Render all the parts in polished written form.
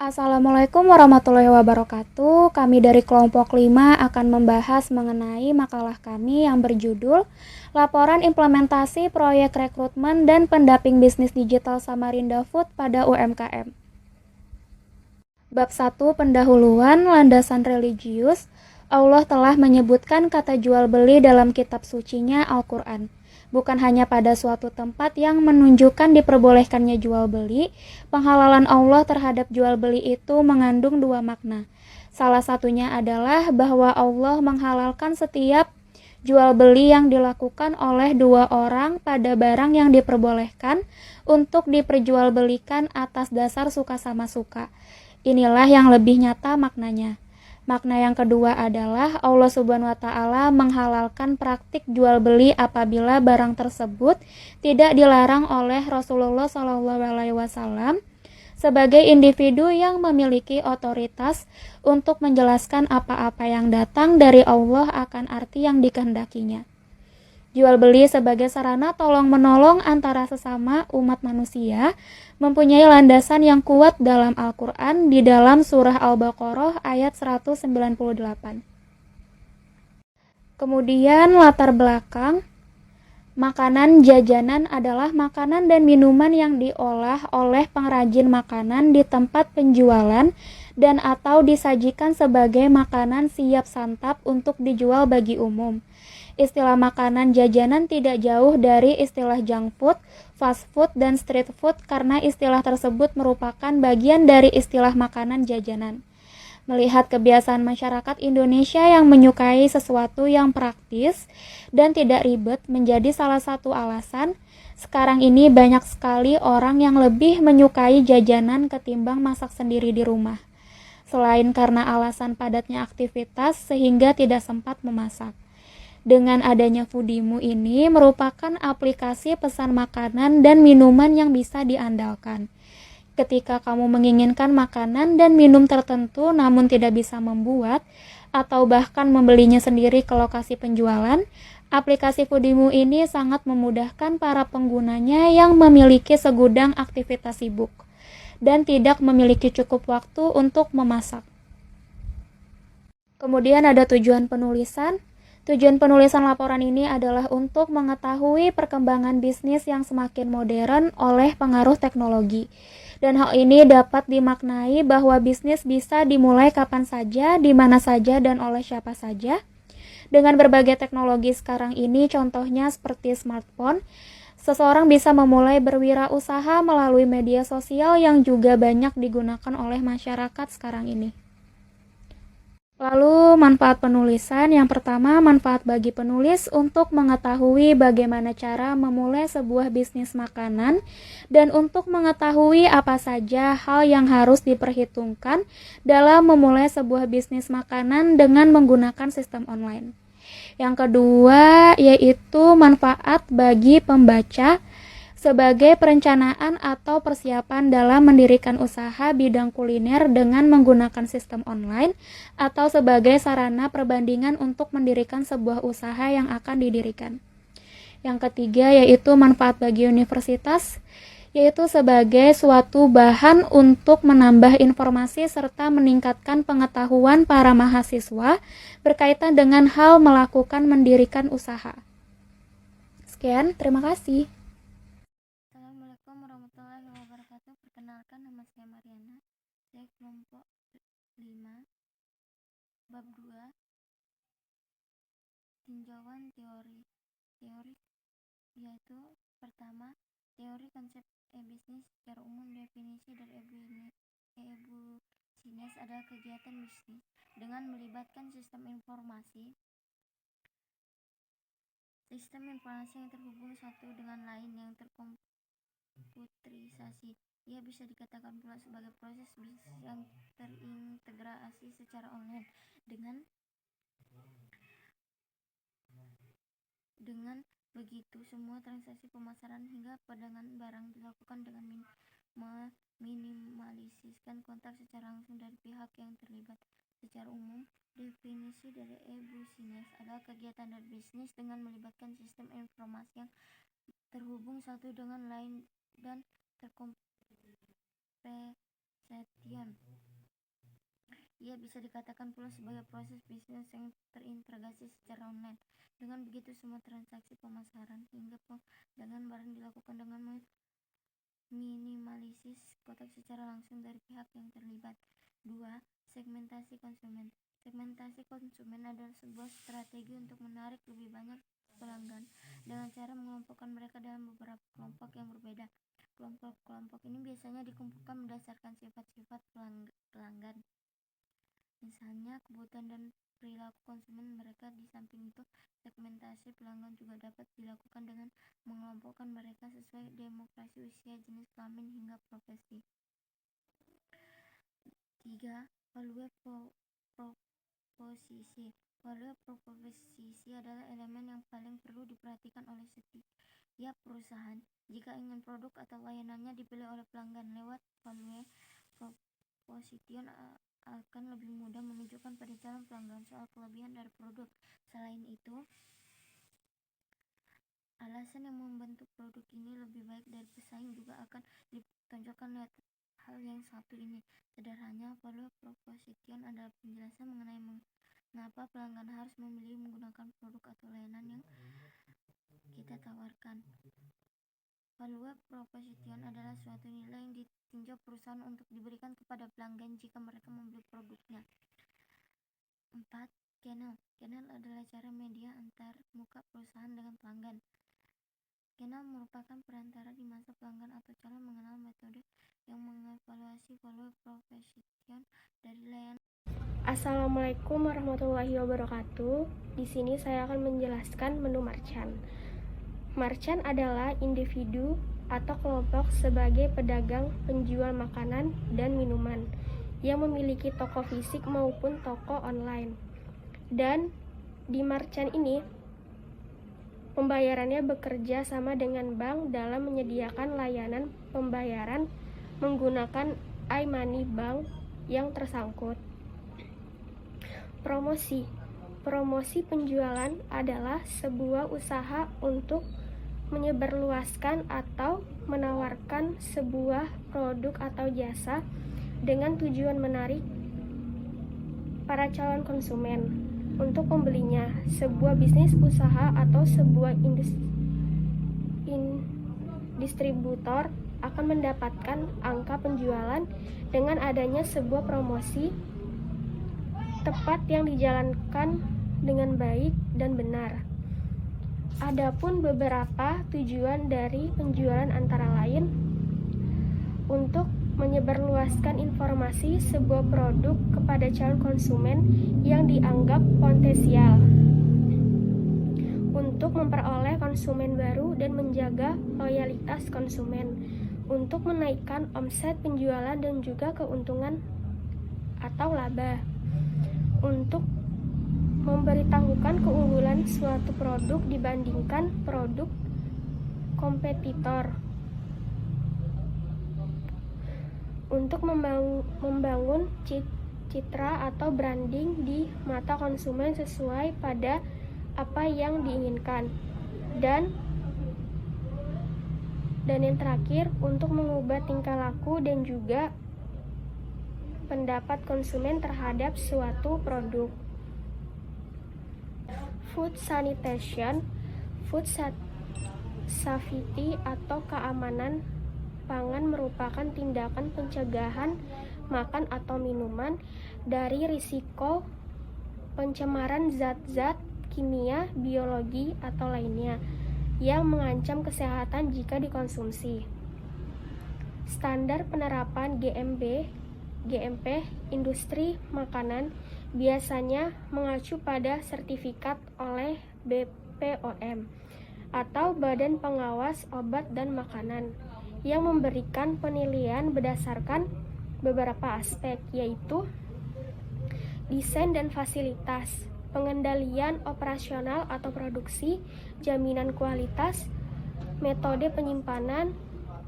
Assalamualaikum warahmatullahi wabarakatuh. Kami dari kelompok 5 akan membahas mengenai makalah kami yang berjudul Laporan Implementasi Proyek Rekrutmen dan Pendamping Bisnis Digital Samarinda Food pada UMKM. Bab 1 Pendahuluan Landasan Religius. Allah telah menyebutkan kata jual beli dalam kitab sucinya Al-Quran. Bukan hanya pada suatu tempat yang menunjukkan diperbolehkannya jual beli, penghalalan Allah terhadap jual beli itu mengandung dua makna. Salah satunya adalah bahwa Allah menghalalkan setiap jual beli yang dilakukan oleh dua orang pada barang yang diperbolehkan untuk diperjualbelikan atas dasar suka sama suka. Inilah yang lebih nyata maknanya. Makna yang kedua adalah Allah Subhanahu wa taala menghalalkan praktik jual beli apabila barang tersebut tidak dilarang oleh Rasulullah Shallallahu alaihi wasallam sebagai individu yang memiliki otoritas untuk menjelaskan apa-apa yang datang dari Allah akan arti yang dikehendakinya. Jual beli sebagai sarana tolong-menolong antara sesama umat manusia mempunyai landasan yang kuat dalam Al-Quran di dalam surah Al-Baqarah ayat 198. Kemudian latar belakang, makanan jajanan adalah makanan dan minuman yang diolah oleh pengrajin makanan di tempat penjualan dan atau disajikan sebagai makanan siap santap untuk dijual bagi umum. Istilah makanan jajanan tidak jauh dari istilah junk food, fast food, dan street food karena istilah tersebut merupakan bagian dari istilah makanan jajanan. Melihat kebiasaan masyarakat Indonesia yang menyukai sesuatu yang praktis dan tidak ribet menjadi salah satu alasan, sekarang ini banyak sekali orang yang lebih menyukai jajanan ketimbang masak sendiri di rumah. Selain karena alasan padatnya aktivitas sehingga tidak sempat memasak. Dengan adanya Foodimu ini merupakan aplikasi pesan makanan dan minuman yang bisa diandalkan. Ketika kamu menginginkan makanan dan minum tertentu namun tidak bisa membuat atau bahkan membelinya sendiri ke lokasi penjualan, aplikasi Foodimu ini sangat memudahkan para penggunanya yang memiliki segudang aktivitas sibuk dan tidak memiliki cukup waktu untuk memasak. Kemudian ada tujuan penulisan. Tujuan penulisan laporan ini adalah untuk mengetahui perkembangan bisnis yang semakin modern oleh pengaruh teknologi. Dan hal ini dapat dimaknai bahwa bisnis bisa dimulai kapan saja, di mana saja, dan oleh siapa saja. Dengan berbagai teknologi sekarang ini, contohnya seperti smartphone, seseorang bisa memulai berwirausaha melalui media sosial yang juga banyak digunakan oleh masyarakat sekarang ini. Lalu manfaat penulisan. Yang pertama, manfaat bagi penulis untuk mengetahui bagaimana cara memulai sebuah bisnis makanan dan untuk mengetahui apa saja hal yang harus diperhitungkan dalam memulai sebuah bisnis makanan dengan menggunakan sistem online. Yang kedua, yaitu manfaat bagi pembaca sebagai perencanaan atau persiapan dalam mendirikan usaha bidang kuliner dengan menggunakan sistem online atau sebagai sarana perbandingan untuk mendirikan sebuah usaha yang akan didirikan. Yang ketiga yaitu manfaat bagi universitas, yaitu sebagai suatu bahan untuk menambah informasi serta meningkatkan pengetahuan para mahasiswa berkaitan dengan hal mendirikan usaha. Sekian, terima kasih. Assalamualaikum warahmatullahi wabarakatuh. Perkenalkan, nama saya Mariana. Saya kelompok 5, bab 2, tinjauan teori yaitu pertama, teori konsep e-bisnis secara umum. Definisi dari e-bisnis adalah kegiatan bisnis dengan melibatkan sistem informasi yang terhubung satu dengan lain yang terkomputerisasi. Ia bisa dikatakan pula sebagai proses bisnis yang terintegrasi secara online. Dengan begitu, semua transaksi pemasaran hingga perdagangan barang dilakukan dengan meminimalisirkan kontak secara langsung dari pihak yang terlibat. Secara umum, definisi dari e-bisnis adalah kegiatan dari bisnis dengan melibatkan sistem informasi yang terhubung satu dengan lain dan terkompensation Ia bisa dikatakan pula sebagai proses bisnis yang terintegrasi secara online. Dengan begitu, semua transaksi pemasaran hingga perdagangan barang dilakukan dengan minimalisir kontak secara langsung dari pihak yang terlibat. 2. Segmentasi konsumen. Segmentasi konsumen adalah sebuah strategi untuk menarik lebih banyak pelanggan dengan cara mengelompokkan mereka dalam beberapa kelompok yang berbeda. Kelompok-kelompok ini biasanya dikumpulkan berdasarkan sifat-sifat pelanggan. Misalnya, kebutuhan dan perilaku konsumen mereka. Di samping itu, segmentasi pelanggan juga dapat dilakukan dengan mengelompokkan mereka sesuai demografi, usia, jenis kelamin, hingga profesi. 3. Value proposisi. Value proposisi adalah elemen yang paling perlu diperhatikan oleh setiap perusahaan jika ingin produk atau layanannya dipilih oleh pelanggan. Lewat value proposition akan lebih mudah menunjukkan pada calon pelanggan soal kelebihan dari produk. Selain itu, alasan yang membentuk produk ini lebih baik dari pesaing juga akan ditonjolkan lewat hal yang satu ini. Sederhananya, value proposition adalah penjelasan mengenai mengapa pelanggan harus memilih menggunakan produk atau layanan yang kita tawarkan. Value proposition adalah suatu nilai yang ditinjau perusahaan untuk diberikan kepada pelanggan jika mereka membeli produknya. 4. Channel. Channel adalah cara media antar muka perusahaan dengan pelanggan. Channel merupakan perantara di masa pelanggan atau calon mengenal metode yang mengevaluasi value proposition dari layanan. Assalamualaikum warahmatullahi wabarakatuh. Di sini saya akan menjelaskan menu merchant. Merchant adalah individu atau kelompok sebagai pedagang penjual makanan dan minuman yang memiliki toko fisik maupun toko online. Dan di merchant ini, pembayarannya bekerja sama dengan bank dalam menyediakan layanan pembayaran menggunakan iMoney bank yang tersangkut. Promosi penjualan adalah sebuah usaha untuk menyebarluaskan atau menawarkan sebuah produk atau jasa dengan tujuan menarik para calon konsumen untuk pembelinya. Sebuah bisnis usaha atau sebuah distributor akan mendapatkan angka penjualan dengan adanya sebuah promosi tepat yang dijalankan dengan baik dan benar. Adapun beberapa tujuan dari penjualan antara lain untuk menyebarluaskan informasi sebuah produk kepada calon konsumen yang dianggap potensial, untuk memperoleh konsumen baru dan menjaga loyalitas konsumen, untuk menaikkan omset penjualan dan juga keuntungan atau laba, untuk memberitahukan keunggulan suatu produk dibandingkan produk kompetitor, untuk membangun citra atau branding di mata konsumen sesuai pada apa yang diinginkan, dan yang terakhir untuk mengubah tingkah laku dan juga pendapat konsumen terhadap suatu produk. Food sanitation, food safety atau keamanan pangan merupakan tindakan pencegahan makan atau minuman dari risiko pencemaran zat-zat kimia, biologi, atau lainnya yang mengancam kesehatan jika dikonsumsi. Standar penerapan GMP industri makanan biasanya mengacu pada sertifikat oleh BPOM atau Badan Pengawas Obat dan Makanan yang memberikan penilaian berdasarkan beberapa aspek, yaitu desain dan fasilitas, pengendalian operasional atau produksi, jaminan kualitas, metode penyimpanan,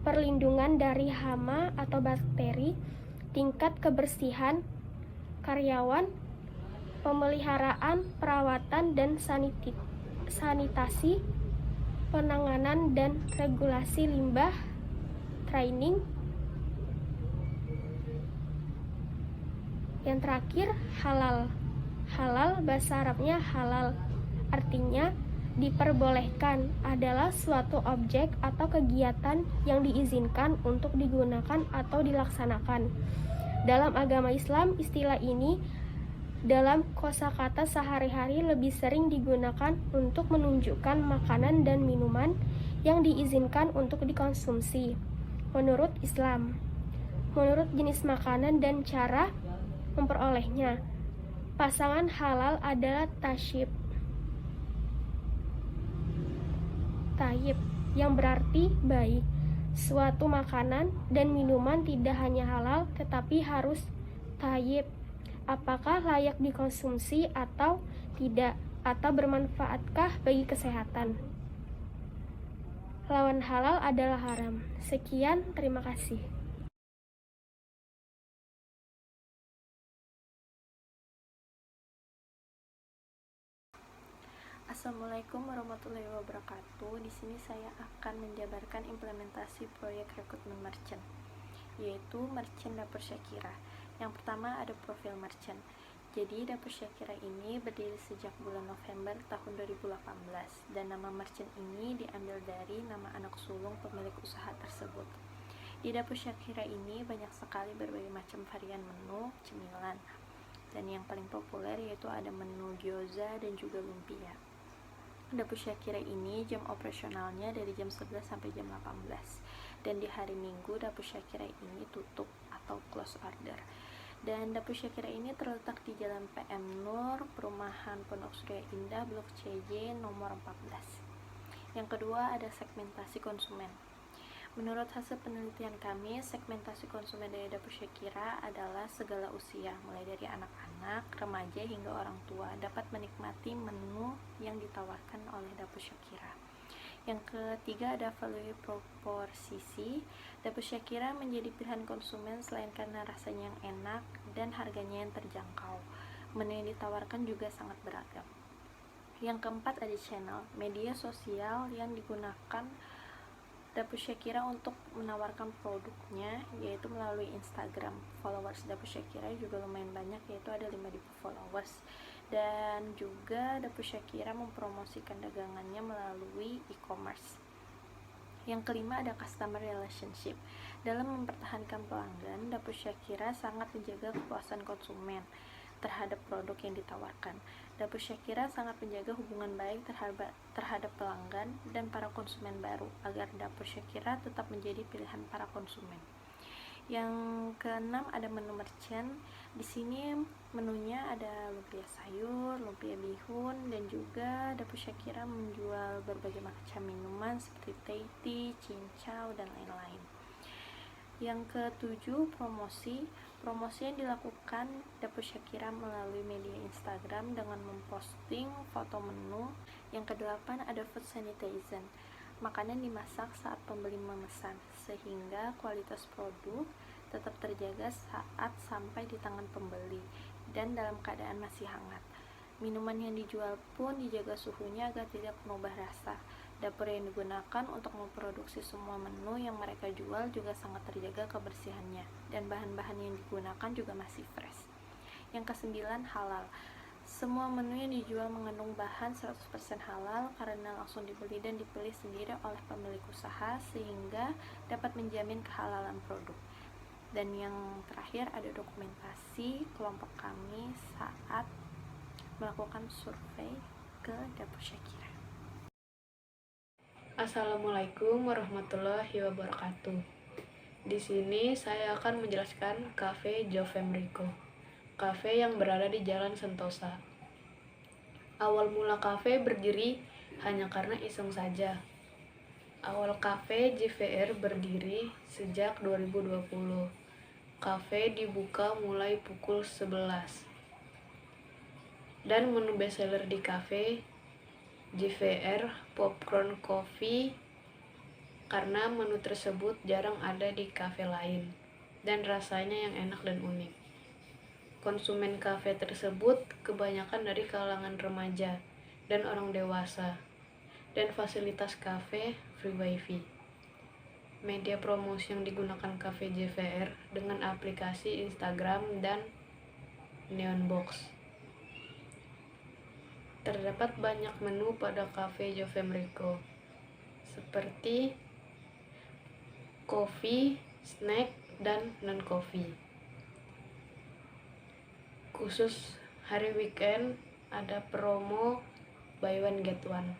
perlindungan dari hama atau bakteri, tingkat kebersihan karyawan, pemeliharaan, perawatan dan sanitasi, penanganan dan regulasi limbah, training, Yang terakhir, halal. Halal bahasa Arabnya halal, artinya diperbolehkan, adalah suatu objek atau kegiatan yang diizinkan untuk digunakan atau dilaksanakan. Dalam agama Islam, istilah ini dalam kosakata sehari-hari lebih sering digunakan untuk menunjukkan makanan dan minuman yang diizinkan untuk dikonsumsi menurut Islam. Menurut jenis makanan dan cara memperolehnya, pasangan halal adalah tayyib, yang berarti baik. Suatu makanan dan minuman tidak hanya halal tetapi harus tayyib. Apakah layak dikonsumsi atau tidak, atau bermanfaatkah bagi kesehatan? Lawan halal adalah haram. Sekian, terima kasih. Assalamualaikum warahmatullahi wabarakatuh. Di sini saya akan menjabarkan implementasi proyek rekrutmen merchant, yaitu merchant Dapur Syakira. Yang pertama ada profil merchant. Jadi Dapur Syakira ini berdiri sejak bulan November tahun 2018 dan nama merchant ini diambil dari nama anak sulung pemilik usaha tersebut. Di Dapur Syakira ini banyak sekali berbagai macam varian menu cemilan, dan yang paling populer yaitu ada menu gyoza dan juga lumpia. Dapur Syakira ini jam operasionalnya dari jam 11 sampai jam 18, dan di hari Minggu Dapur Syakira ini tutup atau close order. Dan Dapur Syakira ini terletak di Jalan PM Nur, Perumahan Pondok Surya Indah, Blok CJ nomor 14. Yang kedua ada segmentasi konsumen. Menurut hasil penelitian kami, segmentasi konsumen dari Dapur Syakira adalah segala usia, mulai dari anak-anak, remaja hingga orang tua dapat menikmati menu yang ditawarkan oleh Dapur Syakira. Yang ketiga ada value proposition. Dapur Syakira menjadi pilihan konsumen selain karena rasanya yang enak dan harganya yang terjangkau. Menu yang ditawarkan juga sangat beragam. Yang keempat ada channel, media sosial yang digunakan Dapur Syakira untuk menawarkan produknya, yaitu melalui Instagram. Followers Dapur Syakira juga lumayan banyak, yaitu ada 5.000 followers. Dan juga Dapur Syakira mempromosikan dagangannya melalui e-commerce. Yang kelima ada customer relationship. Dalam mempertahankan pelanggan, Dapur Syakira sangat menjaga kepuasan konsumen terhadap produk yang ditawarkan. Dapur Syakira sangat menjaga hubungan baik terhadap pelanggan dan para konsumen baru agar Dapur Syakira tetap menjadi pilihan para konsumen. Yang keenam ada menu merchant. Di sini menunya ada lumpia sayur, lumpia bihun, dan juga Dapur Syakira menjual berbagai macam minuman seperti teh tea, cincau, dan lain-lain. Yang ketujuh promosi yang dilakukan Dapur Syakira melalui media Instagram dengan memposting foto menu. Yang kedelapan ada food sanitization. Makanan dimasak saat pembeli memesan sehingga kualitas produk tetap terjaga saat sampai di tangan pembeli dan dalam keadaan masih hangat. Minuman yang dijual pun dijaga suhunya agar tidak mengubah rasa. Dapur yang digunakan untuk memproduksi semua menu yang mereka jual juga sangat terjaga kebersihannya, dan bahan-bahan yang digunakan juga masih fresh. Yang kesembilan halal. Semua menu yang dijual mengandung bahan 100% halal karena langsung dibeli dan dipilih sendiri oleh pemilik usaha sehingga dapat menjamin kehalalan produk. Dan yang terakhir ada dokumentasi kelompok kami saat melakukan survei ke Dapur Syakira. Assalamualaikum warahmatullahi wabarakatuh. Di sini saya akan menjelaskan Cafe Jovemrico, kafe yang berada di Jalan Sentosa. Awal mula kafe berdiri hanya karena iseng saja. Awal kafe JVR berdiri sejak 2020. Kafe dibuka mulai pukul 11. Dan menu bestseller di kafe JVR popcorn coffee, karena menu tersebut jarang ada di kafe lain dan rasanya yang enak dan unik. Konsumen kafe tersebut kebanyakan dari kalangan remaja dan orang dewasa, dan fasilitas kafe free wifi. Media promosi yang digunakan kafe JVR dengan aplikasi Instagram dan neon box. Terdapat banyak menu pada Cafe Jove Meriko, seperti kopi, snack, dan non-kopi. Khusus hari weekend ada promo buy one get one.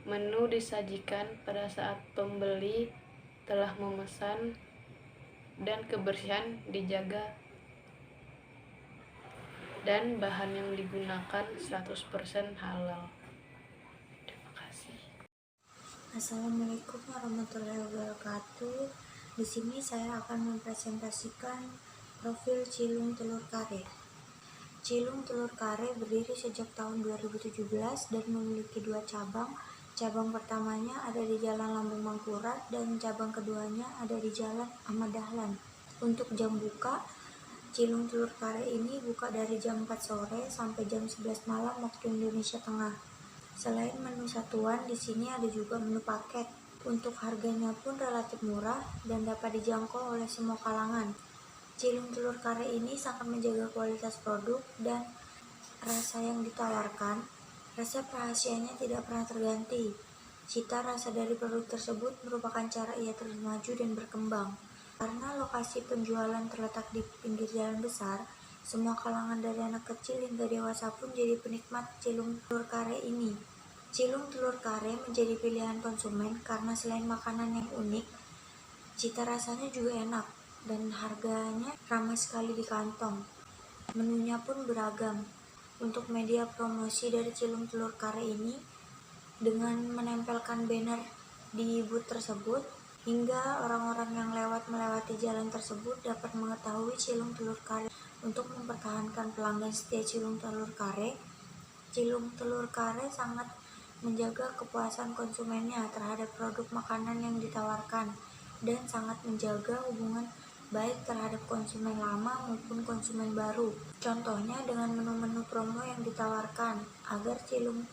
Menu disajikan pada saat pembeli telah memesan dan kebersihan dijaga dan bahan yang digunakan 100% halal. Terima kasih. Assalamualaikum warahmatullahi wabarakatuh. Di sini saya akan mempresentasikan profil Cilung Telur Kare. Cilung Telur Kare berdiri sejak tahun 2017 dan memiliki 2 cabang. Cabang pertamanya ada di Jalan Lambung Mangkurat dan cabang keduanya ada di Jalan Ahmad Dahlan. Untuk jam buka, Cilung Telur Kare ini buka dari jam 4 sore sampai jam 11 malam waktu Indonesia Tengah. Selain menu satuan, di sini ada juga menu paket. Untuk harganya pun relatif murah dan dapat dijangkau oleh semua kalangan. Cilung Telur Kare ini sangat menjaga kualitas produk dan rasa yang ditawarkan. Resep rahasianya tidak pernah terganti. Cita rasa dari produk tersebut merupakan cara ia terus maju dan berkembang. Karena lokasi penjualan terletak di pinggir jalan besar, semua kalangan dari anak kecil hingga dewasa pun jadi penikmat Cilung Telur Kare ini. Cilung Telur Kare menjadi pilihan konsumen karena selain makanan yang unik, cita rasanya juga enak dan harganya ramah sekali di kantong. Menunya pun beragam. Untuk media promosi dari Cilung Telur Kare ini, dengan menempelkan banner di booth tersebut, hingga orang-orang yang melewati jalan tersebut dapat mengetahui Cilung Telur Kare. Untuk mempertahankan pelanggan setia Cilung Telur Kare sangat menjaga kepuasan konsumennya terhadap produk makanan yang ditawarkan dan sangat menjaga hubungan baik terhadap konsumen lama maupun konsumen baru. Contohnya dengan menu-menu promo yang ditawarkan agar Cilung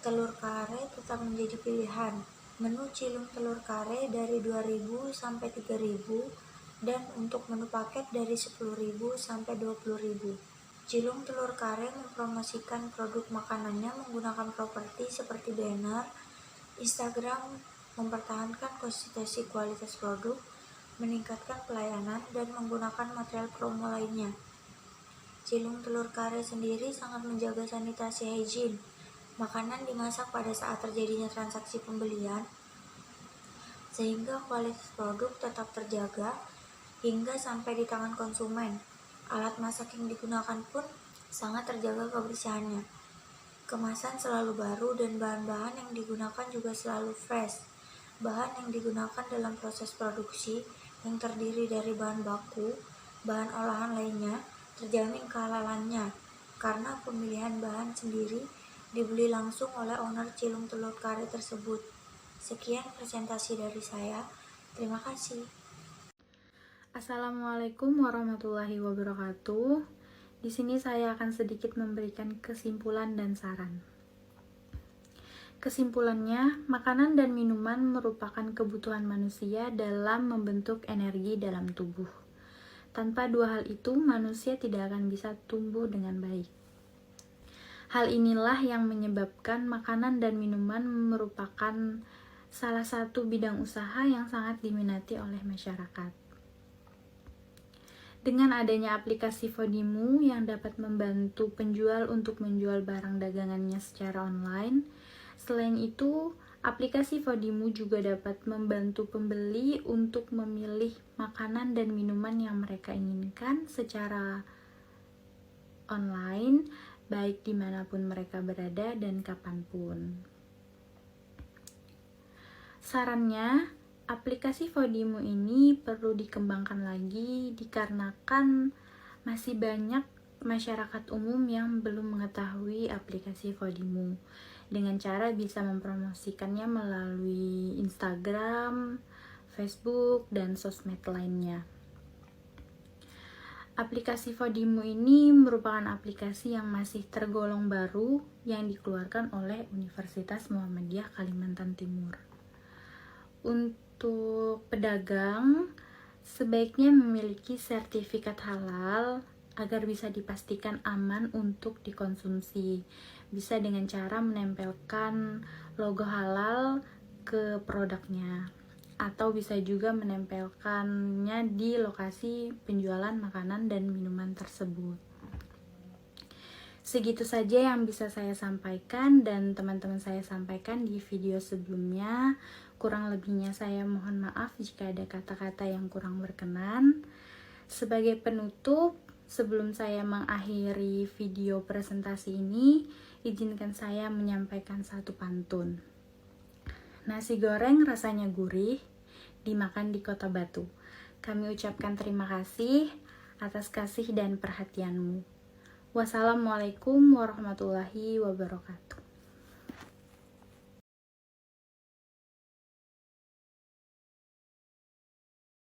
Telur Kare tetap menjadi pilihan. Menu Cilung Telur Kare dari 2.000 sampai 3.000 dan untuk menu paket dari 10.000 sampai 20.000. Cilung Telur Kare mempromosikan produk makanannya menggunakan properti seperti banner, Instagram, mempertahankan konsistensi kualitas produk, meningkatkan pelayanan, dan menggunakan material promo lainnya. Cilung Telur Kare sendiri sangat menjaga sanitasi hygiene. Makanan dimasak pada saat terjadinya transaksi pembelian, sehingga kualitas produk tetap terjaga hingga sampai di tangan konsumen. Alat masak yang digunakan pun sangat terjaga kebersihannya. Kemasan selalu baru dan bahan-bahan yang digunakan juga selalu fresh. Bahan yang digunakan dalam proses produksi yang terdiri dari bahan baku, bahan olahan lainnya, terjamin kehalalannya karena pemilihan bahan sendiri dibeli langsung oleh owner Cilung Telur Kare tersebut. Sekian presentasi dari saya. Terima kasih. Assalamualaikum warahmatullahi wabarakatuh. Di sini saya akan sedikit memberikan kesimpulan dan saran. Kesimpulannya, makanan dan minuman merupakan kebutuhan manusia dalam membentuk energi dalam tubuh. Tanpa dua hal itu, manusia tidak akan bisa tumbuh dengan baik. Hal inilah yang menyebabkan makanan dan minuman merupakan salah satu bidang usaha yang sangat diminati oleh masyarakat. Dengan adanya aplikasi Fodimu yang dapat membantu penjual untuk menjual barang dagangannya secara online, selain itu, aplikasi Fodimu juga dapat membantu pembeli untuk memilih makanan dan minuman yang mereka inginkan secara online, baik dimanapun mereka berada dan kapanpun. Sarannya, aplikasi Fodimu ini perlu dikembangkan lagi dikarenakan masih banyak masyarakat umum yang belum mengetahui aplikasi Fodimu dengan cara bisa mempromosikannya melalui Instagram, Facebook, dan sosmed lainnya. Aplikasi Fodimu ini merupakan aplikasi yang masih tergolong baru yang dikeluarkan oleh Universitas Muhammadiyah Kalimantan Timur. Untuk pedagang, sebaiknya memiliki sertifikat halal agar bisa dipastikan aman untuk dikonsumsi. Bisa dengan cara menempelkan logo halal ke produknya, atau bisa juga menempelkannya di lokasi penjualan makanan dan minuman tersebut. Segitu saja yang bisa saya sampaikan dan teman-teman saya sampaikan di video sebelumnya. Kurang lebihnya saya mohon maaf jika ada kata-kata yang kurang berkenan. Sebagai penutup, sebelum saya mengakhiri video presentasi ini, izinkan saya menyampaikan satu pantun. Nasi goreng rasanya gurih, dimakan di Kota Batu. Kami ucapkan terima kasih atas kasih dan perhatianmu. Wassalamualaikum warahmatullahi wabarakatuh.